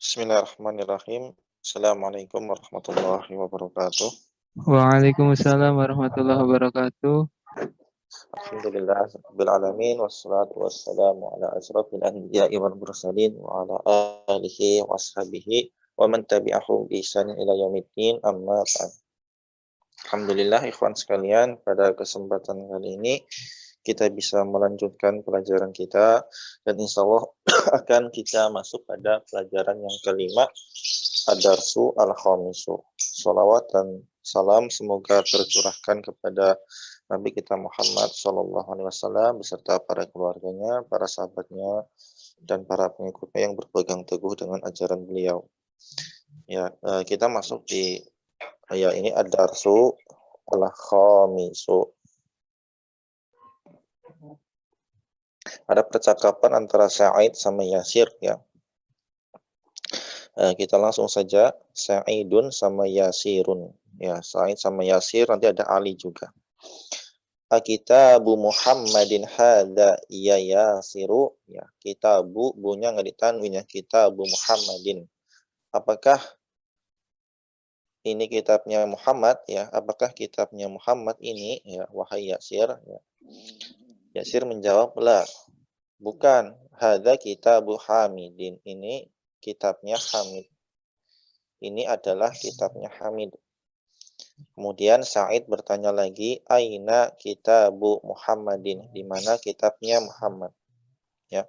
Bismillahirrahmanirrahim. Assalamualaikum warahmatullahi wabarakatuh. Waalaikumsalam warahmatullahi wabarakatuh. Alhamdulillah rabbil alamin wassalatu wassalamu ala asrofil anbiya'i wal mursalin wa ala alihi wa ashabihi wa man tabi'ahum bi ihsanin ila yaumiddin amma ba'd. Alhamdulillah ikhwan sekalian, pada kesempatan kali ini kita bisa melanjutkan pelajaran kita dan insya Allah akan kita masuk pada pelajaran yang kelima, Ad-Darsu Al-Khamisu. Salawat dan salam semoga tercurahkan kepada Nabi kita Muhammad SAW beserta para keluarganya, para sahabatnya, dan para pengikutnya yang berpegang teguh dengan ajaran beliau. Ya, kita masuk di ini Ad-Darsu Al-Khamisu. Ada percakapan antara Sa'id sama Yasir ya. Kita langsung saja, Sa'idun sama Yasirun. Ya, Sa'id sama Yasir, nanti ada Ali juga. Kitabu Muhammadin hadza ya Yasiru. Ya, kitabu, bunya nggak ditanwin ya, kitabu Muhammadin. Apakah ini kitabnya Muhammad ya? Apakah kitabnya Muhammad ini ya, wahai Yasir ya. Yasir menjawab, la, bukan. Hadza kitabu Hamidin. Ini kitabnya Hamid. Ini adalah kitabnya Hamid. Kemudian Sa'id bertanya lagi, aina kitabu Muhammadin? Di mana kitabnya Muhammad? Ya.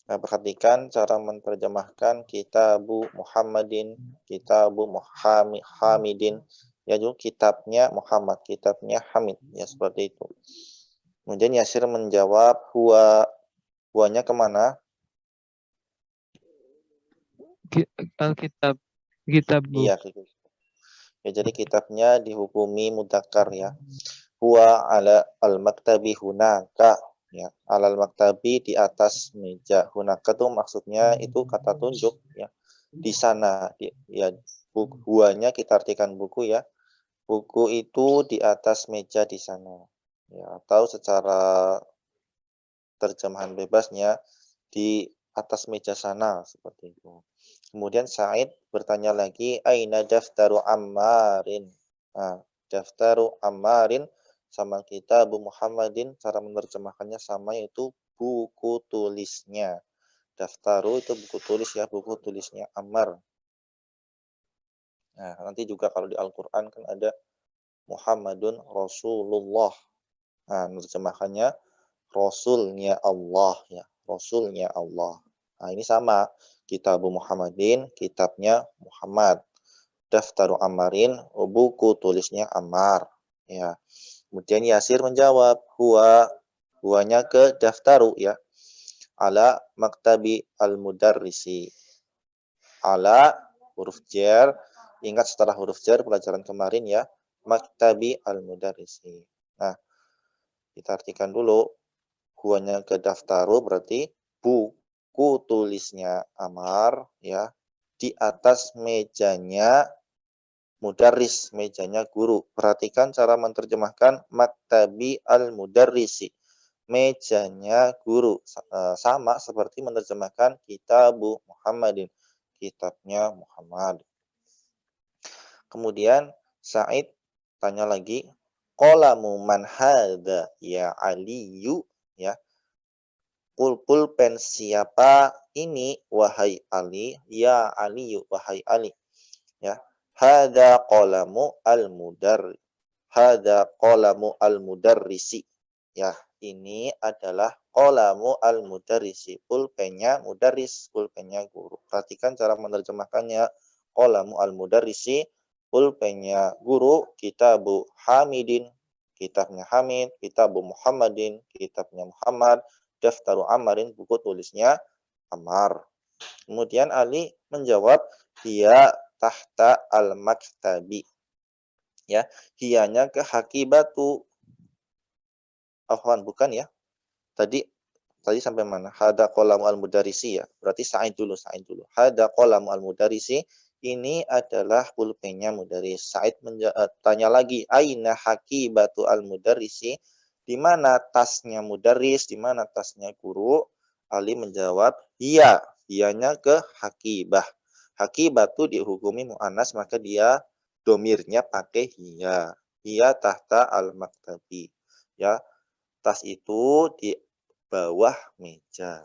Nah, perhatikan cara menerjemahkan kitabu Muhammadin, kitabu Hamidin. Ya, juga kitabnya Muhammad, kitabnya Hamid. Ya, seperti itu. Kemudian Yasir menjawab, huwanya kemana? Alkitab, kitabmu. Iya, ya, jadi kitabnya dihukumi mudzakkar ya. Huwa ala al-maktabi hunaka ya. Alal maktabi di atas meja. Hunaka tuh maksudnya itu kata tunjuk ya. Di sana ya, huwanya kita artikan buku ya. Buku itu di atas meja di sana. Ya, atau secara terjemahan bebasnya di atas meja sana seperti itu. Kemudian Sa'id bertanya lagi, aina daftaru Ammarin? Nah, daftaru Ammarin sama kitabu Muhammadin, cara menerjemahkannya sama, yaitu buku tulisnya. Daftaru itu buku tulis ya, buku tulisnya Ammar. Nah, nanti juga kalau di Al-Quran kan ada Muhammadun Rasulullah. Nah, menerjemahkannya Rasulnya Allah ya, Rasulnya Allah. Nah, ini sama, kitabu Muhammadin, kitabnya Muhammad. Daftaru Ammarin, buku tulisnya Ammar. Ya. Kemudian Yasir menjawab, huwanya ke daftaru ya. Ala maktabi al-mudarrisi. Ala huruf jar, ingat setelah huruf jar pelajaran kemarin ya, maktabi al-mudarrisi. Nah, kita artikan dulu, huwanya ke daftaru berarti buku tulisnya Ammar ya, di atas mejanya mudarris, mejanya guru. Perhatikan cara menerjemahkan maktabi al-mudarrisi, mejanya guru. Sama seperti menerjemahkan kitabu Muhammadin, kitabnya Muhammad. Kemudian Sa'id tanya lagi, qalamu man hadza ya Aliyu ya. Pulpen siapa ini wahai Ali? Ya Aliyu, wahai Ali. Ya. Hadza qalamu al-mudarrisi. Ya, ini adalah qalamu al-mudarrisi, pulpennya mudarris, pulpennya guru. Perhatikan cara menerjemahkannya. Qalamu al-mudarrisi, pulpennya guru, kitabu Hamidin, kitabnya Hamid, kitabu Muhammadin, kitabnya Muhammad, daftaru Ammarin, buku tulisnya Ammar. Kemudian Ali menjawab, dia tahta al-maktabi. Ya, hiyanya ke hakibatu. Afwan, bukan ya. Tadi sampai mana? Hada qalamu al-mudarrisi ya. Berarti Sa'id dulu. Hada qalamu al-mudarrisi, ini adalah pulpennya mudarris. Sa'id tanya lagi, aina hakibatu al-mudarrisi? Di mana tasnya mudarris? Di mana tasnya guru? Ali menjawab, hiyanya ke hakibah. Hakibatu dihukumi mu'annas, maka dia domirnya pakai hiya. Hiya tahta al-maktabi. Ya, tas itu di bawah meja.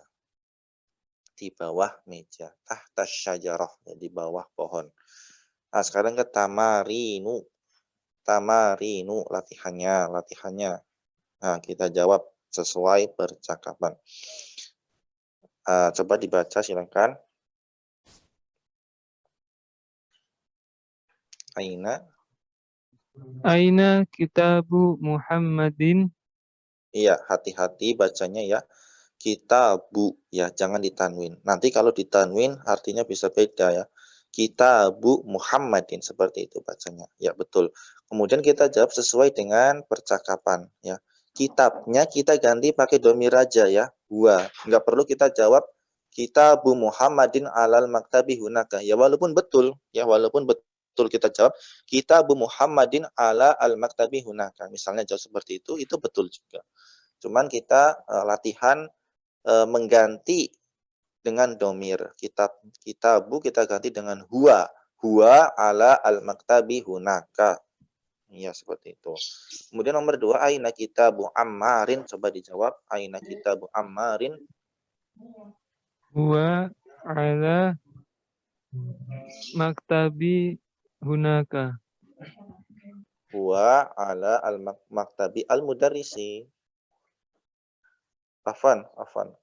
Di bawah meja. Tahta syajarah, ya, di bawah pohon. Nah, sekarang ke tamarinu. Tamarinu, latihannya. Nah, kita jawab sesuai percakapan. Coba dibaca, silakan. Aina kitabu Muhammadin? Iya, hati-hati bacanya ya. Kitabu, ya, jangan ditanwin. Nanti kalau ditanwin artinya bisa beda ya. Kitabu Muhammadin, seperti itu bacanya. Ya, betul. Kemudian kita jawab sesuai dengan percakapan ya. Kitabnya kita ganti pakai domir aja ya. Huwa. Enggak perlu kita jawab Kitabu Muhammadin alal maktabi hunaka. Ya, walaupun betul, kita jawab Kitabu Muhammadin ala al maktabi hunaka. Misalnya jawab seperti itu betul juga. Cuman kita latihan mengganti dengan domir. Kitabu kita ganti dengan huwa. Huwa ala al-maktabi hunaka. Ya, seperti itu. Kemudian nomor 2, aina kitabu Ammarin. Coba dijawab. Aina kitabu Ammarin. Huwa ala maktabi hunaka. Huwa ala al-maktabi al-mudarrisi. Afan.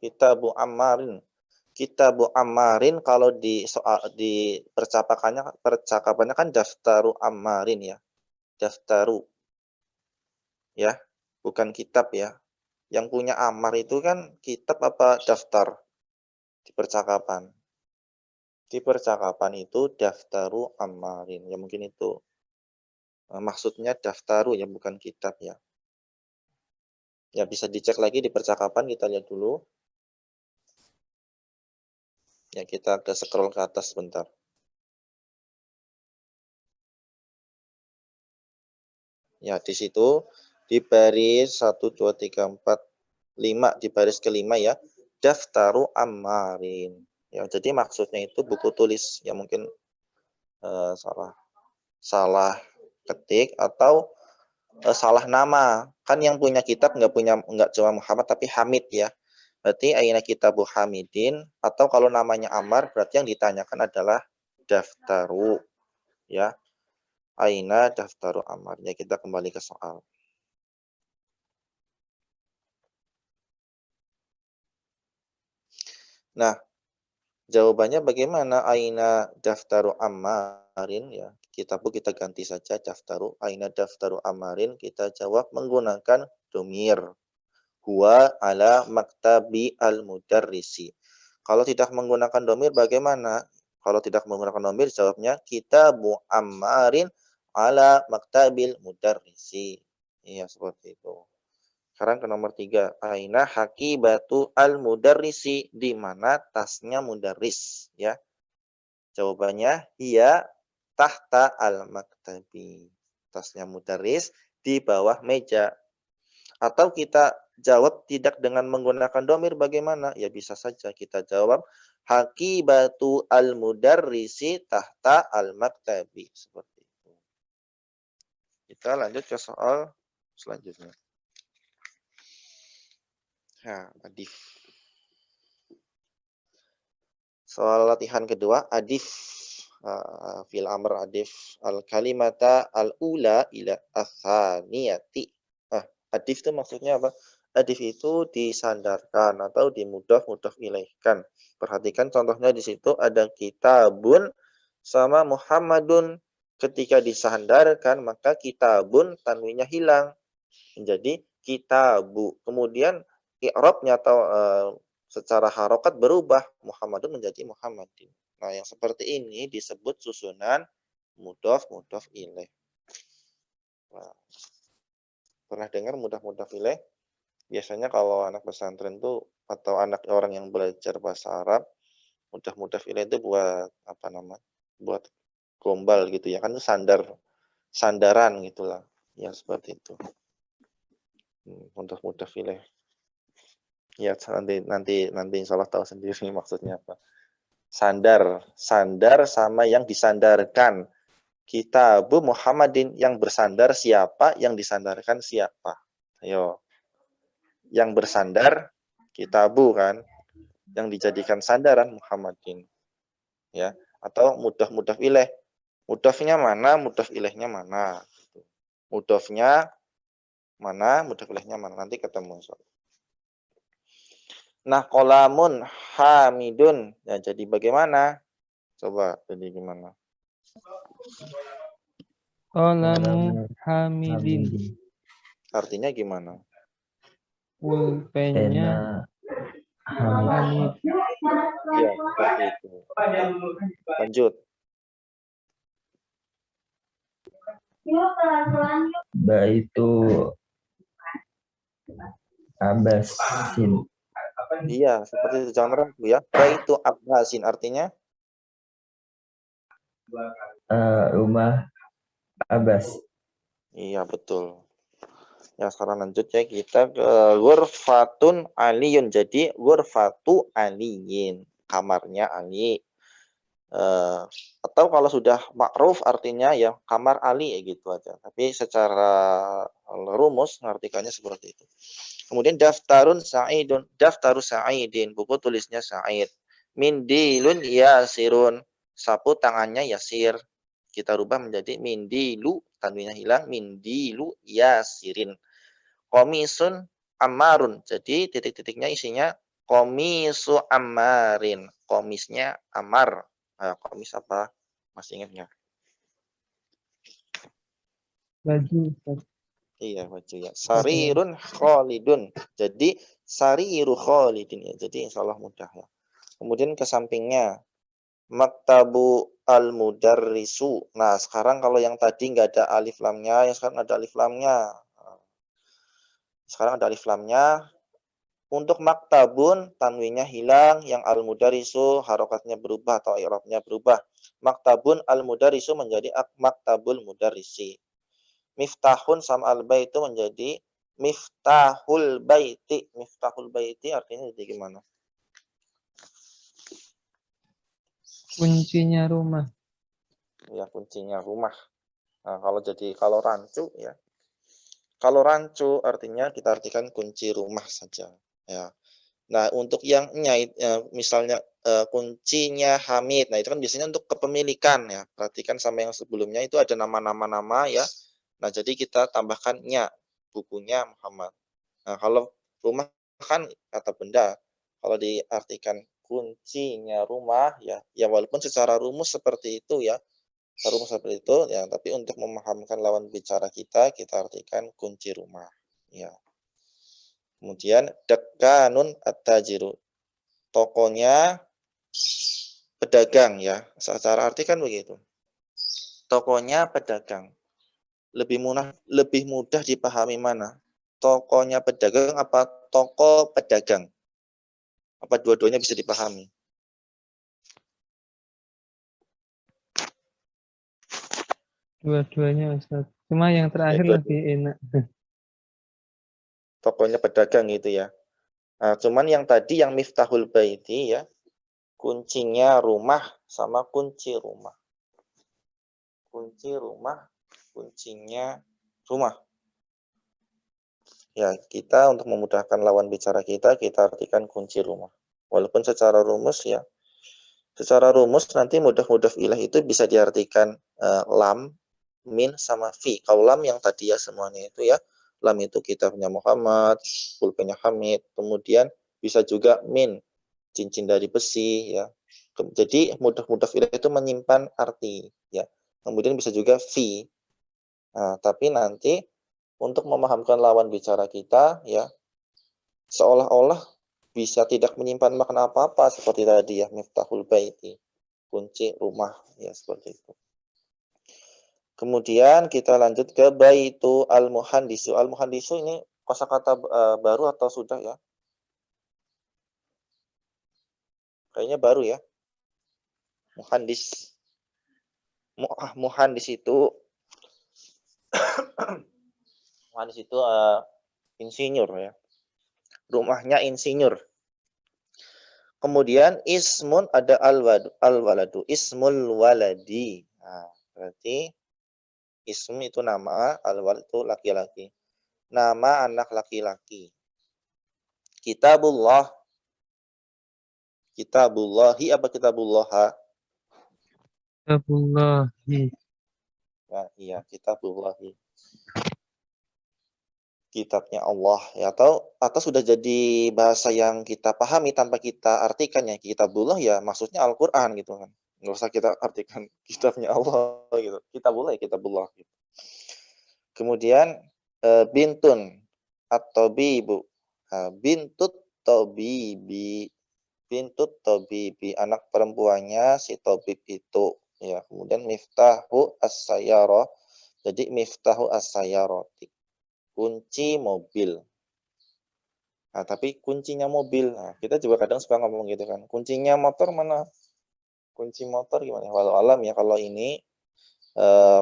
Kitabu Ammarin. Kitabu Ammarin kalau di soal di percakapannya kan daftaru Ammarin ya. Daftaru. Ya, bukan kitab ya. Yang punya Ammar itu kan kitab apa daftar di percakapan. Di percakapan itu daftaru Ammarin. Ya mungkin itu. Maksudnya daftaru ya, bukan kitab ya. Ya bisa dicek lagi di percakapan, kita lihat dulu. Ya, kita ke scroll ke atas sebentar. Ya, di situ di baris 1 2 3 4 5, di baris kelima ya. Daftaru Ammarin. Ya, jadi maksudnya itu buku tulis. Ya mungkin salah ketik atau salah nama. Kan yang punya kitab nggak cuma Muhammad tapi Hamid ya. Berarti aina kitabu Hamidin, atau kalau namanya Ammar berarti yang ditanyakan adalah daftaru ya. Aina daftaru Ammar. Ya, kita kembali ke soal. Nah, jawabannya bagaimana? Aina daftaru Ammarin ya. Kita ganti saja daftaru. Aina daftaru Ammarin, kita jawab menggunakan domir. Huwa ala maktabi al-mudarrisi. Kalau tidak menggunakan domir bagaimana? Kalau tidak menggunakan domir jawabnya kitabu Ammarin ala maktabil mudarrisi. Iya, seperti itu. Sekarang ke nomor 3. Aina hakibatu al-mudarrisi, di mana tasnya mudarris ya. Jawabannya iya tahta al-maktabi. Tasnya mudarris di bawah meja. Atau kita jawab tidak dengan menggunakan domir bagaimana? Ya bisa saja kita jawab hakibatu al-mudarrisi tahta al-maktabi. Seperti itu. Kita lanjut ke soal selanjutnya. Nah, adif. Soal latihan kedua, adif. Fil amr adif al-kalimata al-ula ila as-saniyati. Adif itu maksudnya apa? Adif itu disandarkan atau dimudhaf ilaihkan. Perhatikan contohnya di situ ada kitabun sama Muhammadun. Ketika disandarkan maka kitabun tanwinnya hilang menjadi kitabu. Kemudian i'rabnya atau secara harokat berubah, Muhammadun menjadi Muhammadin. Nah, yang seperti ini disebut susunan mudhaf ilaih. Nah, pernah dengar mudhaf ilaih? Biasanya kalau anak pesantren tuh atau anak orang yang belajar bahasa Arab, mudhaf ilaih itu buat apa namanya? Buat gombal gitu ya, kan itu sandaran gitulah. Ya seperti itu. Mudhaf ilaih. Ya nanti insya Allah tahu sendiri maksudnya apa. Sandar. Sandar sama yang disandarkan. Kitabu Muhammadin, yang bersandar siapa, yang disandarkan siapa. Ayo. Yang bersandar kitabu kan, yang dijadikan sandaran Muhammadin. Ya, atau mudhaf ilaih. Mudhafnya mana, mudhaf ilaihnya mana. Mudhafnya mana, mudhaf ilaihnya mana. Nanti ketemu. Nah, qolamun hamidun. Ya, jadi bagaimana? Coba, jadi gimana? Qalamu Hamidin. Artinya gimana? Pulpennya Hamid. Ya, seperti itu. Lanjut. Ba itu Abbasin. Iya, seperti itu. Jangan ragu ya. Baitu Abbasin artinya? Rumah Abbas. Iya, betul. Ya, sekarang lanjut ya. Kita ke ghurfatun aliyun. Jadi, ghurfatu aliyin. Kamarnya Ali. Atau kalau sudah ma'ruf artinya ya kamar Ali ya gitu aja. Tapi secara rumus mengartikannya seperti itu. Kemudian daftarun Sa'idun, daftaru Sa'idin, buku tulisnya Sa'id. Mindilun Yasirun, sapu tangannya Yasir. Kita rubah menjadi mindilu, tanwinnya hilang, mindilu Yasirin. Komisun Ammarun, jadi titik-titiknya isinya komisu Ammarin, komisnya Ammar. Nah, komis apa? Masih ingat nggak? Baju. Iya, baju ya. Sarirun Khalidun. Jadi sariru Khalidin ya. Jadi insyaallah mudah ya. Kemudian ke sampingnya Maktabu al-mudarrisu. Nah, sekarang kalau yang tadi nggak ada alif lamnya, yang sekarang ada alif lamnya. Sekarang ada alif lamnya. Untuk maktabun, tanwinnya hilang, yang al-mudarisu, harokatnya berubah atau i'rabnya berubah. Maktabun al-mudarisu menjadi maktabul mudarisi. Miftahun sama al-baitu menjadi miftahul baiti. Miftahul baiti artinya jadi gimana? Kuncinya rumah. Ya, kuncinya rumah. Nah, kalau rancu ya. Kalau rancu artinya kita artikan kunci rumah saja. Ya. Nah, untuk yang nyait, misalnya kuncinya Hamid. Nah, itu kan biasanya untuk kepemilikan ya. Perhatikan sama yang sebelumnya itu ada nama-nama ya. Nah, jadi kita tambahkan nya, bukunya Muhammad. Nah, kalau rumah kan kata benda. Kalau diartikan kuncinya rumah ya, ya walaupun secara rumus seperti itu ya. Rumus seperti itu ya, tapi untuk memahamkan lawan bicara kita artikan kunci rumah. Ya. Kemudian dekanun at-tajiru. Tokonya pedagang ya. Secara arti kan begitu. Tokonya pedagang. Lebih mudah dipahami mana? Tokonya pedagang apa toko pedagang? Apa dua-duanya bisa dipahami? Dua-duanya Ustaz. Cuma yang terakhir lebih enak. Tokonya pedagang gitu ya. Nah, cuman yang tadi yang miftahul baiti ya, kuncinya rumah sama kunci rumah. Kunci rumah, kuncinya rumah. Ya, kita untuk memudahkan lawan bicara kita artikan kunci rumah. Walaupun secara rumus ya, secara rumus nanti mudhaf ilaih itu bisa diartikan lam, min, sama fi. Kalau lam yang tadi ya semuanya itu ya, lam itu kitabnya Muhammad, pulpennya Hamid, kemudian bisa juga min, cincin dari besi ya. Jadi mudhaf ilaih itu menyimpan arti ya. Kemudian bisa juga fi. Nah, tapi nanti untuk memahamkan lawan bicara kita ya, seolah-olah bisa tidak menyimpan makna apa-apa seperti tadi ya, miftahul baiti, kunci rumah ya, seperti itu. Kemudian kita lanjut ke baitu al-muhandisu. Al-muhandisu ini kosakata baru atau sudah ya? Kayaknya baru ya. Muhandis. Muhandis itu muhandis itu insinyur ya. Rumahnya insinyur. Kemudian ismun ada al-waladu, ismul waladi. Nah, berarti ism itu nama, al-walad itu laki-laki. Nama anak laki-laki. Kitabullah. Kitabullahi apa kitabullaha? Kitabullahi. Nah, iya, kitabullahi. Kitabnya Allah ya, atau sudah jadi bahasa yang kita pahami tanpa kita artikan ya, kitabullah ya maksudnya Al-Qur'an gitu kan. Nggak usah kita artikan kitabnya Allah gitu. Kitabullah ya kitabullah gitu. Kemudian bintun atau bibu. Bintut tobibi. Bintut tobibi anak perempuannya si tobib itu ya. Kemudian miftahu as-sayyarah. Jadi miftahu as-sayyarati. Kunci mobil. Nah, tapi kuncinya mobil. Nah, kita juga kadang suka ngomong gitu kan. Kuncinya motor mana? Kunci motor gimana? Walau alam ya kalau ini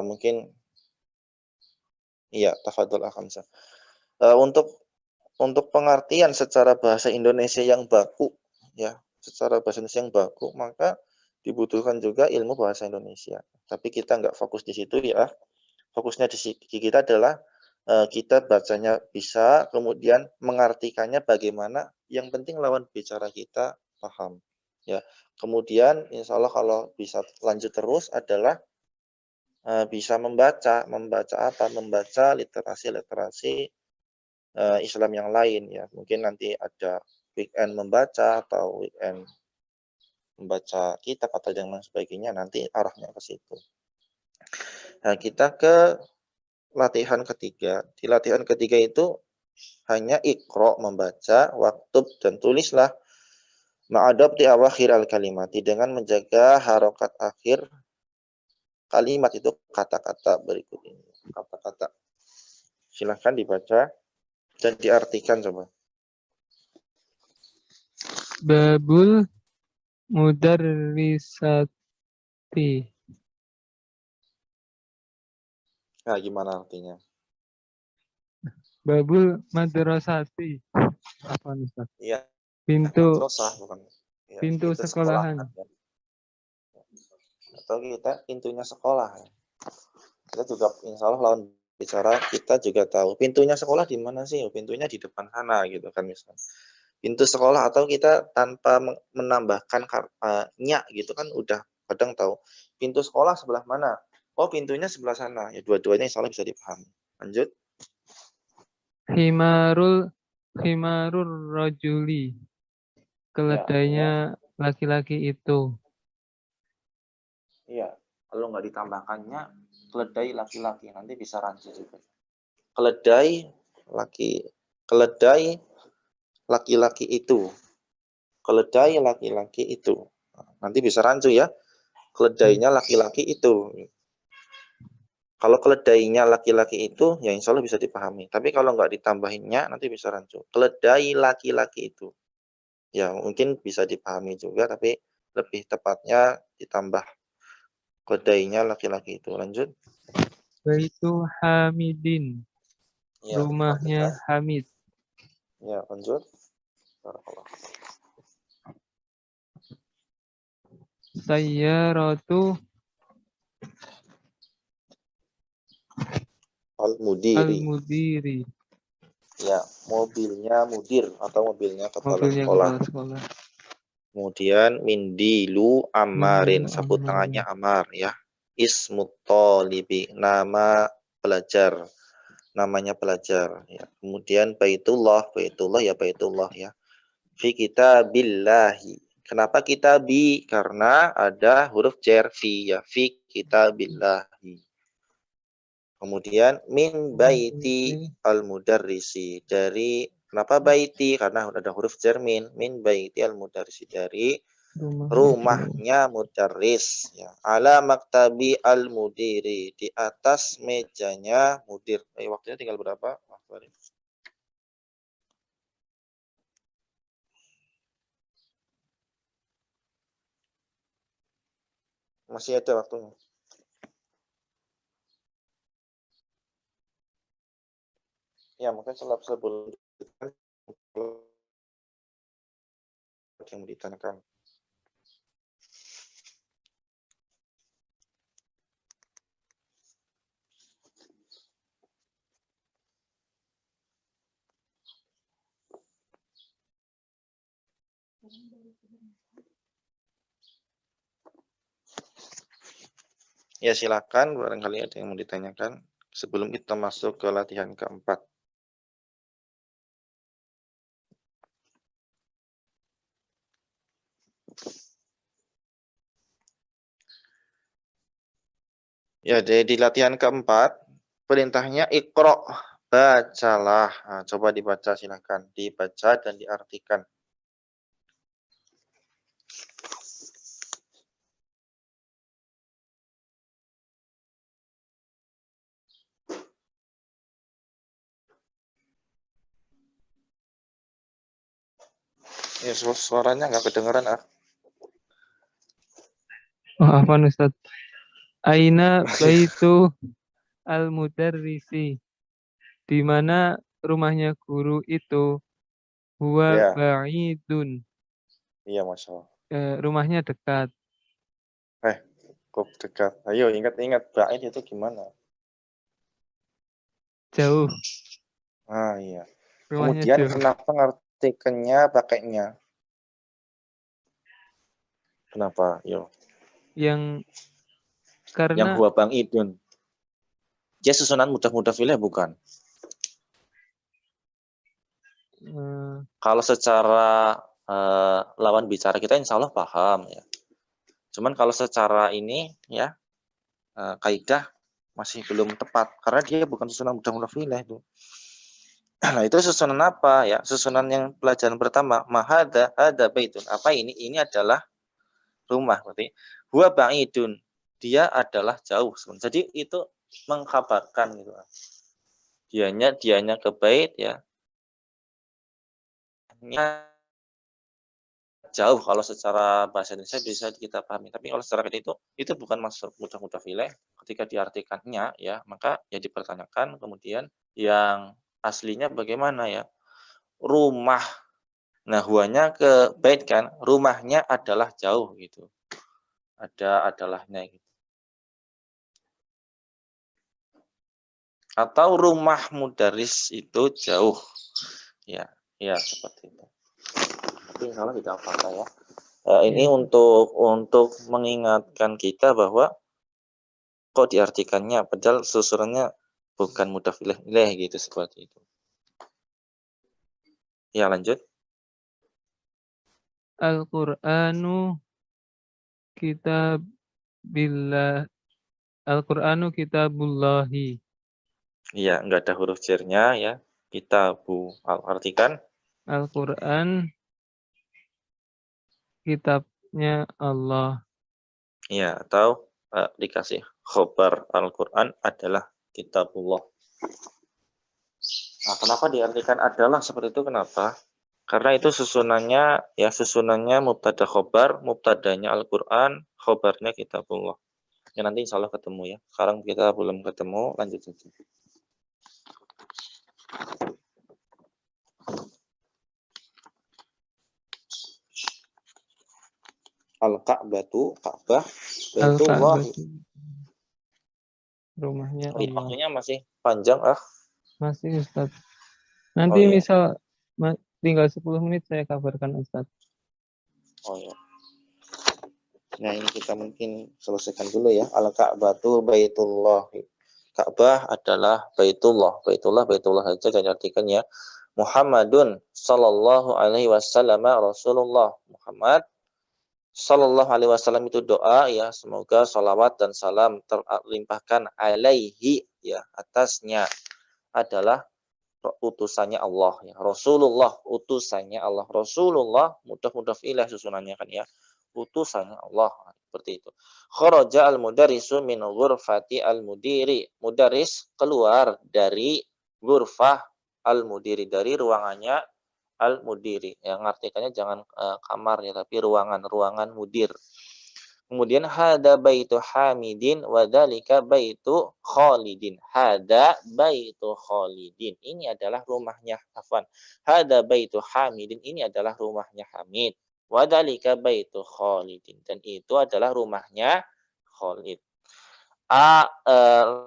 mungkin iya, tafadhol Akhamsa. Untuk pengertian secara bahasa Indonesia yang baku ya, secara bahasa Indonesia yang baku, maka dibutuhkan juga ilmu bahasa Indonesia. Tapi kita nggak fokus di situ ya. Fokusnya di kita adalah kita bacanya bisa, kemudian mengartikannya bagaimana, yang penting lawan bicara kita paham. Ya, kemudian insya Allah kalau bisa lanjut terus adalah bisa membaca apa? Membaca literasi Islam yang lain ya. Mungkin nanti ada weekend membaca atau weekend membaca kitab atau dan lain sebagainya, nanti arahnya ke situ. Nah, kita ke latihan ketiga. Di latihan ketiga itu hanya ikro membaca, waktub dan tulislah ma'adab di awakhir al-kalimati dengan menjaga harokat akhir kalimat itu kata-kata berikut ini. Kata-kata. Silahkan dibaca dan diartikan coba. Babul mudarrisati. Nah, gimana artinya? Babul madrasati. Apa nih, Ustaz? Iya, Pintu madrasah bukan. Ya, pintu sekolahan. Ya. Atau kita pintunya sekolah. Kita juga insya Allah lawan bicara kita juga tahu pintunya sekolah di mana sih? Pintunya di depan sana gitu kan misalnya. Pintu sekolah atau kita tanpa menambahkan nya gitu kan udah kadang tahu pintu sekolah sebelah mana. Oh, pintunya sebelah sana. Ya dua-duanya insya Allah bisa dipahami. Lanjut. Himarul rajuli. Ya, Keledainya laki-laki itu. iya. Kalau nggak ditambahkannya keledai laki-laki nanti bisa rancu juga. Keledai laki-laki itu. Keledai laki-laki itu. Nanti bisa rancu ya. Keledainya laki-laki itu. Kalau keledainya laki-laki itu, ya insya Allah bisa dipahami. Tapi kalau nggak ditambahinnya, nanti bisa rancu. Keledai laki-laki itu. Ya mungkin bisa dipahami juga, tapi lebih tepatnya ditambah keledainya laki-laki itu. Lanjut. Baitu Hamidin. Ya, Rumahnya Hamid. ya lanjut. Sayyaratu Al-Mudiri. al-mudiri. Ya, mobilnya mudir atau mobilnya kepala Mobilnya sekolah. kepala sekolah. Kemudian Mindilu Amarin, Mindilu sapu Amarin. tangannya Amar ya. Ismut Tolibi, nama pelajar, namanya pelajar ya. Kemudian Baitullah ya Baitullah ya. Fi kitabillahi. Kenapa kitabi? Karena ada huruf jar fi ya, fi kitabillahi. Kemudian min baiti al-mudarrisi, dari kenapa baiti? Karena ada huruf jar min baiti al-mudarrisi, dari rumahnya mudarris ya. Ala maktabi al-mudiri, di atas mejanya mudir. Waktunya tinggal berapa? Masih ada waktunya. Ya, mungkin sebelum yang mau ditanyakan? Ya silakan, barangkali ada yang mau ditanyakan sebelum kita masuk ke latihan keempat. Ya, di latihan keempat, perintahnya iqra, bacalah. Nah, coba dibaca silakan, dibaca dan diartikan. Ya, suaranya nggak kedengeran, ah. Maafan Ustaz. Aina baitu al-mudarrisi. Di mana rumahnya guru itu? Huwa Ya, ba'idun. iya Masya Allah. Rumahnya dekat. Kok dekat. Ayo ingat-ingat, ba'id itu gimana? Jauh. Ah, iya. Rumahnya Kemudian jauh. kenapa ngartikannya pakainya? Kenapa? Yo. Yang Yang karena huwa ba'idun. Dia susunan mudah-mudah filah bukan? Kalau secara lawan bicara kita insya Allah paham ya. Cuman kalau secara ini ya kaidah masih belum tepat karena dia bukan susunan mudah-mudah filah itu. Nah, itu susunan apa ya? Susunan yang pelajaran pertama, mahada ada baitun. Apa ini? Ini adalah rumah berarti. Huwa ba'idun. Dia adalah jauh. Jadi itu mengkabarkan gitu. Dianya ke bait ya. Jauh kalau secara bahasa Indonesia bisa kita pahami. Tapi kalau secara itu bukan masuk mudah-mudah filah. Ketika diartikannya ya, maka ya dipertanyakan kemudian yang aslinya bagaimana ya? Rumah. Nah, huanya ke bait kan, rumahnya adalah jauh gitu. Ada adalahnya gitu. Atau rumah mudaris itu jauh. Ya, ya seperti itu. Tapi insya Allah tidak apa-apa ya. Ini ya, untuk mengingatkan kita bahwa kok diartikannya, padahal susurannya bukan mudah filah gitu seperti itu. Ya lanjut. Al-Qur'anu kitabillah. Al-Qur'anu kitabullahi. Iya, enggak ada huruf jernya ya. Kita artikan. Al-Qur'an kitabnya Allah. Ya, atau dikasih khobar Al-Quran adalah kitabullah. Nah, kenapa diartikan adalah seperti itu? Kenapa? Karena itu susunannya mubtada khobar, mubtadanya Al-Quran, khobarnya kitabullah. Ya nanti insya Allah ketemu ya. Sekarang kita belum ketemu, lanjut saja. Al-Ka'batu, Ka'bah, Baitullah. Al-Ka'bah rumahnya Oh, iya, Allah. waktunya masih panjang Masih Ustaz. Oh Nanti iya. misal tinggal 10 menit saya kabarkan Ustaz. Oh iya. Nah, ini kita mungkin selesaikan dulu ya. Al-Ka'batu Baitullah. Ka'bah adalah Baitullah. Baitullah saja dan artikan ya. Muhammadun sallallahu alaihi wasallam Rasulullah. Muhammad sallallahu alaihi wasallam itu doa ya. Semoga salawat dan salam terlimpahkan alaihi ya. Atasnya adalah utusannya Allah ya. Rasulullah utusannya Allah. Rasulullah mudah-mudah filah susunannya kan ya. Utusannya Allah seperti itu. Kharaja al-mudarrisu min ghurfati al-mudiri. Mudaris keluar dari ghurfah al-mudiri, dari ruangannya al-mudiri. Yang artikannya jangan kamar ya, tapi ruangan mudir. Kemudian hada baitu Hamidin wa dzalika baitu Khalidin. Hada baitu Khalidin. Ini adalah rumahnya Hada baitu Hamidin. Ini adalah rumahnya Hamid. Wadhalika baitu Khalidin. Dan itu adalah rumahnya Khalid.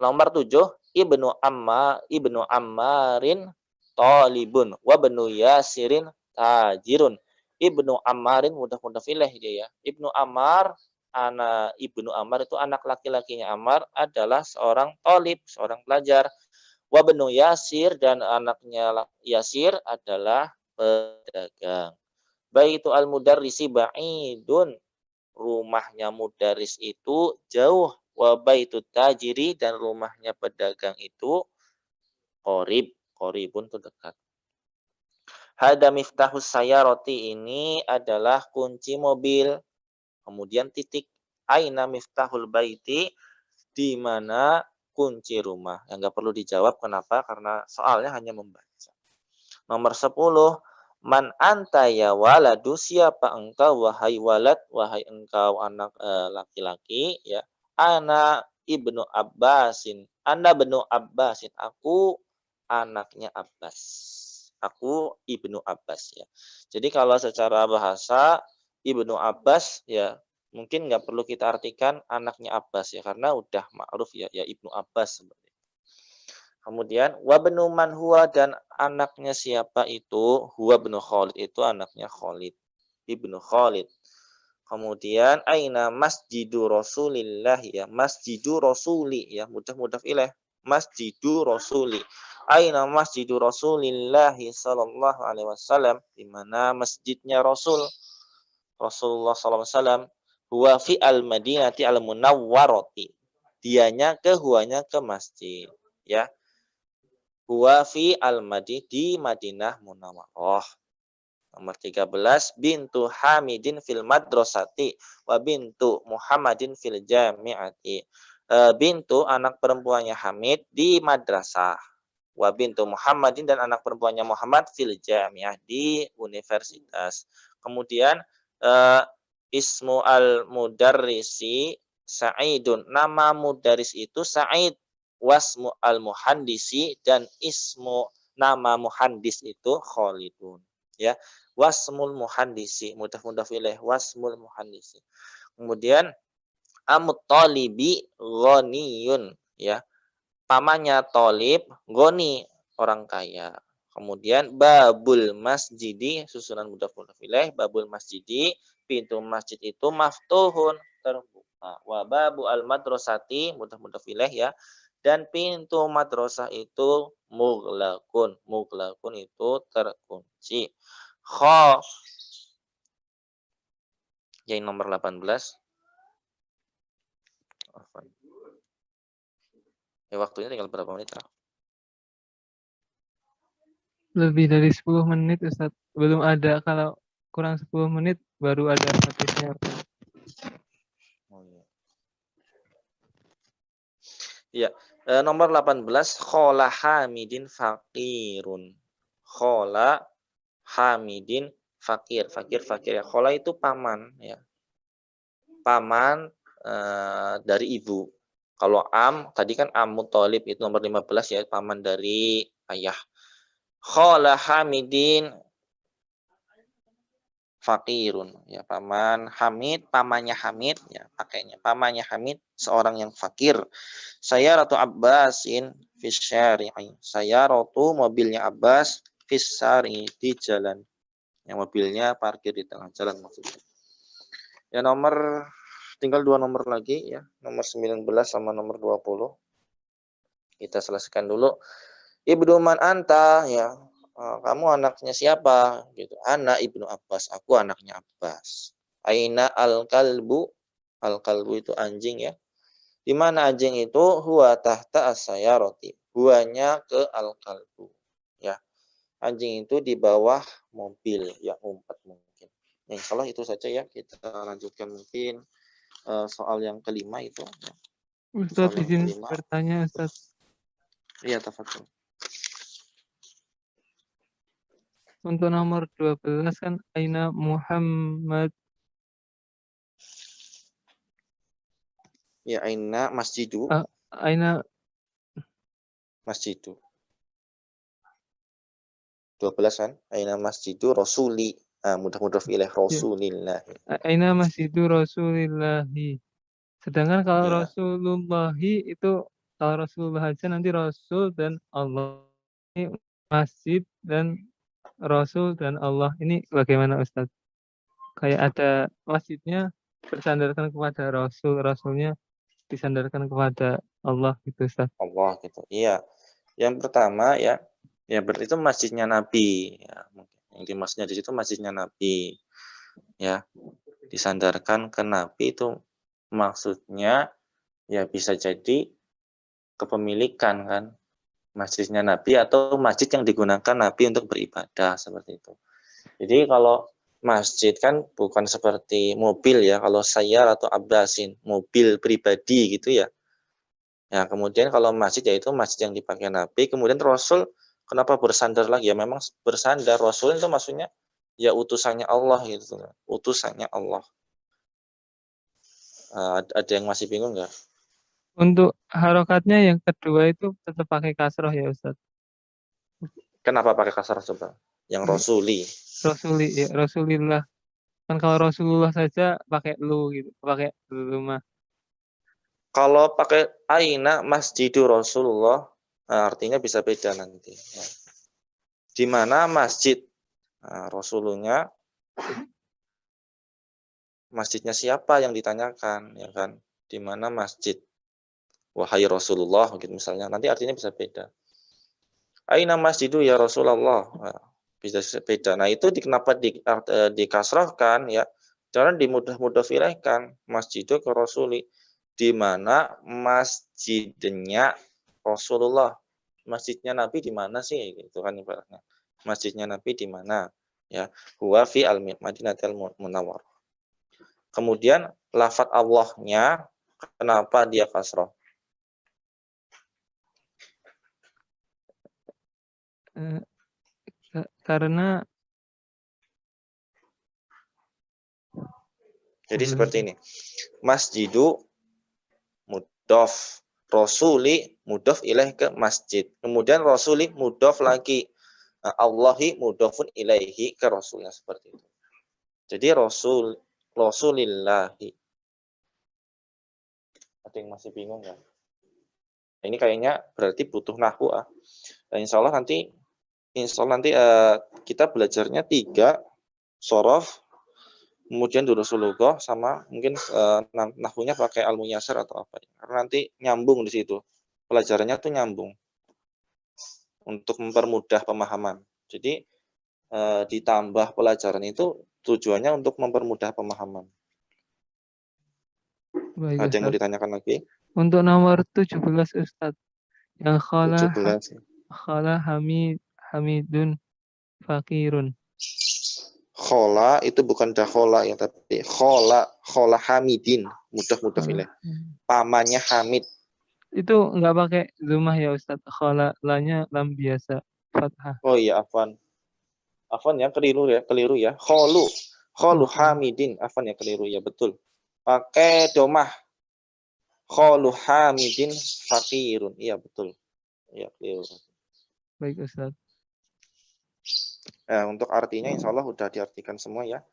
Nomor 7, Ibnu Ammarin talibun wa ibnu Yasirin tajirun. Ibnu Ammarin mudah-mudah filah dia ya. Ibnu Ammar itu anak laki-lakinya Ammar adalah seorang talib, seorang pelajar. Wa ibnu Yasir dan anaknya Yasir adalah pedagang. Baitu al-mudarrisi ba'idun, rumahnya mudaris itu jauh. Wa baitu tajiri, dan rumahnya pedagang itu qoribun itu dekat. Hada miftahus sayaroti, ini adalah kunci mobil. Kemudian titik. Aina miftahul baiti, di mana kunci rumah. Yang enggak perlu dijawab, kenapa? Karena soalnya hanya membaca. Nomor 10, man anta ya waladu, siapa engkau wahai walad, wahai engkau anak laki-laki ya. Ana ibnu Abbasin, anda ibnu Abbasin, aku anaknya Abbas. Aku ibnu Abbas ya. Jadi kalau secara bahasa ibnu Abbas ya mungkin nggak perlu kita artikan anaknya Abbas ya, karena udah ma'ruf ya ibnu Abbas seperti. Kemudian wabnu man huwa, dan anaknya siapa itu, huwa ibnu Khalid, itu anaknya Khalid, ibnu Khalid. Kemudian aina masjidu Rasulillah ya, masjidu Rasuli ya, mudah-mudah ilaih, masjidu Rasuli. Aina masjidu Rasulillah sallallahu alaihi wasallam, di mana masjidnya Rasulullah sallallahu alaihi wasallam. Huwa fi al-Madinati al-Munawwarati, huanya ke masjid ya. Huwa fi al-Madinah, di Madinah Munawwarah. Nomor 13, bintu Hamidin fil madrasati wa bintu Muhammadin fil jami'ati. Bintu, anak perempuannya Hamid di madrasah. Wa bintu Muhammadin, dan anak perempuannya Muhammad fil jami'ah, di universitas. Kemudian ismu al-mudarrisi Sa'idun, nama mudaris itu Sa'id. Wasmu al-muhandisi, dan ismu nama muhandis itu Khalidun ya. Wasmul muhandisi, mudah-mudah filah, wasmul muhandisi. Kemudian amut talibi ghaniyun ya, pamannya Talib goni, orang kaya. Kemudian babul masjidi, susunan mudah-mudah filah, babul masjidi, pintu masjid itu maftuhun, terbuka. Wa babu al madrasati, mudah-mudah filah ya, dan pintu madrasah itu mughlaqun itu terkunci. Yang nomor 18. Ya, waktunya tinggal berapa menit? Lebih dari 10 menit Ustaz. Belum ada, kalau kurang 10 menit baru ada hadisnya. Oh, iya. Ya, nomor 18, khola Hamidin fakirun. Khola Hamidin fakir ya. Khola itu paman ya. Paman dari ibu. Kalau tadi kan Amut Thalib itu nomor 15 ya, paman dari ayah. Khola Hamidin fakirun ya, paman Hamid, pamannya Hamid ya, pakainya pamannya Hamid seorang yang fakir. Sayaratu Abbasin fisyari'i, sayaratu mobilnya Abbas fisyari, di jalan, yang mobilnya parkir di tengah jalan maksudnya ya. Tinggal 2 nomor lagi ya, nomor 19 sama nomor 20 kita selesaikan dulu. Ibnu man anta ya, kamu anaknya siapa gitu. Anak ibnu Abbas, aku anaknya Abbas. Aina al-kalbu, al-kalbu itu anjing ya. Di mana anjing itu? Huwa tahta as-sayarati, huwanya ke al-kalbu ya. Anjing itu di bawah mobil ya, umpet mungkin. Insya Allah itu saja ya, kita lanjutkan mungkin soal yang kelima itu ya. Ustaz izin bertanya Ustaz. Iya, tafadhol. Untuk nomor 12 kan aina Muhammad. Ya, aina masjidu. Aina masjidu. 12 kan? Aina masjidu Rasuli. Mudhaf ilaih Rasulillah. Aina masjidu Rasulillahi. Sedangkan kalau Ya. Rasulullahi itu kalau Rasulullah aja nanti Rasul dan Allah. Ini masjid dan Rasul dan Allah. Ini bagaimana Ustadz? Kayak ada masjidnya bersandarkan kepada Rasul, Rasulnya disandarkan kepada Allah gitu Ustadz. Allah gitu. Iya. Yang pertama ya berarti itu masjidnya Nabi. Ya, yang dimaksudnya di situ masjidnya Nabi. Ya, disandarkan ke Nabi itu maksudnya ya bisa jadi kepemilikan kan masjidnya Nabi atau masjid yang digunakan Nabi untuk beribadah seperti itu. Jadi kalau masjid kan bukan seperti mobil ya, kalau Sayyar atau Abbasin, mobil pribadi gitu ya. Ya, kemudian kalau masjid yaitu masjid yang dipakai Nabi, kemudian Rasul kenapa bersandar lagi? Ya memang bersandar, Rasul itu maksudnya ya utusannya Allah gitu. Utusannya Allah. Ada yang masih bingung nggak? Untuk harokatnya yang kedua itu tetap pakai kasroh ya Ustadz. Kenapa pakai kasar coba? Yang Rasuli. Rasulillah. Kan kalau Rasulullah saja pakai lu gitu, pakai lu mah. Kalau pakai aina masjidu Rasulullah, artinya bisa beda nanti. Ya. Di mana masjid Rasulullah, masjidnya siapa yang ditanyakan, ya kan? Di mana masjid? Wahai Rasulullah, gitu misalnya. Nanti artinya bisa beda. Aina masjidu ya Rasulullah, bisa beda. Nah itu kenapa dikasrahkan ya? Jangan dimudah-mudah filahkan masjidu ke Rasuli. Di mana masjidnya Rasulullah, masjidnya Nabi di mana sih gitu kan ibaratnya, masjidnya Nabi di mana ya, huwa fi al-Madinatil Munawwarah. Kemudian lafadz Allahnya kenapa dia kasroh? Karena jadi seperti ini, masjidu mudhof, Rasuli mudhof ilaih ke masjid. Kemudian Rasuli mudhof lagi. Allahi mudhofun ilaihi ke Rasulnya seperti itu. Jadi Rasulillahi. Ada yang masih bingung nggak? Ini kayaknya berarti butuh nahwu. Insya Allah nanti kita belajarnya 3 sorof, kemudian Durusulughoh sama mungkin nahwunya pakai al-muyassar atau apa. Karena nanti nyambung di situ. Pelajarannya tuh nyambung untuk mempermudah pemahaman. Jadi ditambah pelajaran itu tujuannya untuk mempermudah pemahaman. baik, Ada yang mau Ustadz. ditanyakan lagi? Untuk nomor 17 Ustadz, yang khala 17. hamidun fakirun. Khola itu bukan dakhola ya, tapi khola hamidin, mudah fileh. Pamannya Hamid. Itu nggak pakai zumah ya Ustadz. Khala lanya lam biasa fathah. Oh iya, afwan ya, keliru ya. Kholu hamidin, afwan ya, keliru ya, betul. Pakai domah. Kholu hamidin fakirun. Iya, betul. Iya, keliru. Baik Ustadz. Untuk artinya insya Allah udah diartikan semua ya.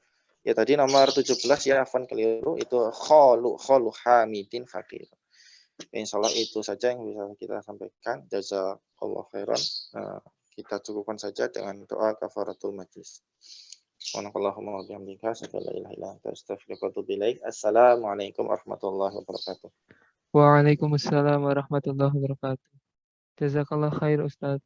Ya tadi nomor 17 ya, afwan keliru, itu kholu hamidin fakirun. Insya Allah itu saja yang bisa kita sampaikan. Jazakallah khairan. Kita cukupkan saja dengan doa kafaratul majlis. Subhanakallahumma wa bihamdika asyhadu an la ilaha illa anta astaghfiruka wa atubu ilaik. Assalamualaikum warahmatullahi wabarakatuh. Waalaikumsalam warahmatullahi wabarakatuh. Jazakallah khair Ustadz.